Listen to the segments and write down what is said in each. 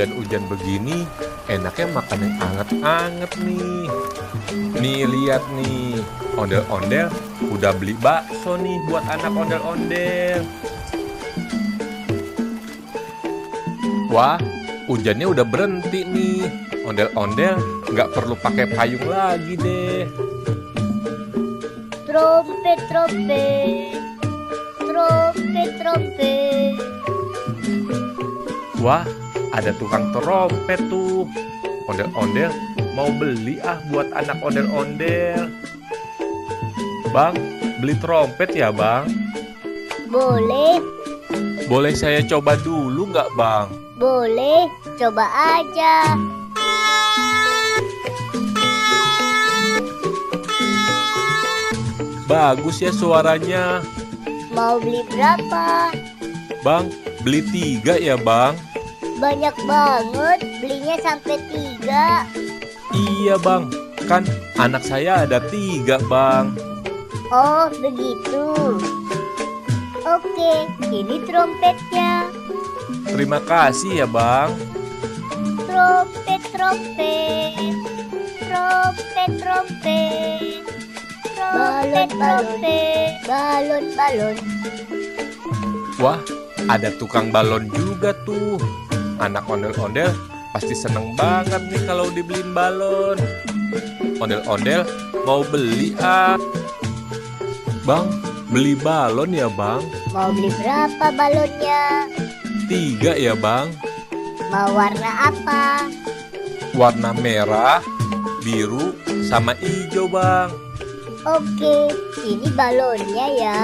hujan-hujan begini, enaknya makan yang anget-anget nih. Nih lihat nih, ondel-ondel udah beli bakso nih buat anak ondel-ondel. Wah, hujannya udah berhenti nih. Ondel-ondel nggak perlu pakai payung lagi deh. Trompet, trompet, trompet, trompet. Wah, ada tukang trompet tuh. Ondel-ondel mau beli buat anak ondel-ondel. Bang, beli trompet ya bang? Boleh, Boleh saya coba dulu nggak bang? boleh, coba aja. Bagus ya suaranya. Mau beli berapa? Bang, beli 3 ya bang? Banyak banget, belinya sampai 3. Iya bang, kan anak saya ada 3 bang. Oh, begitu. Oke, ini trompetnya. Terima kasih ya bang. Trompet, trompet, trompet, trompet, trompet, trompet, balon, balon. Wah, ada tukang balon juga tuh. Anak ondel-ondel pasti seneng banget nih kalau dibeliin balon. Ondel-ondel mau beli Bang, beli balon ya bang? Mau beli berapa balonnya? 3 ya bang? Mau warna apa? Warna merah, biru, sama hijau bang. Oke, ini balonnya ya.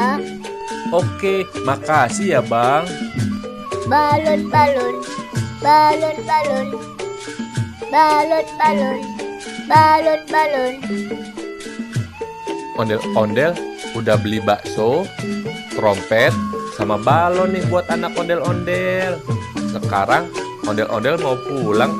Oke, makasih ya bang. Balon, balon, balon, balon, balon, balon, balon, balon. Ondel-ondel udah beli bakso, trompet, sama balon nih buat anak ondel-ondel. Sekarang ondel-ondel mau pulang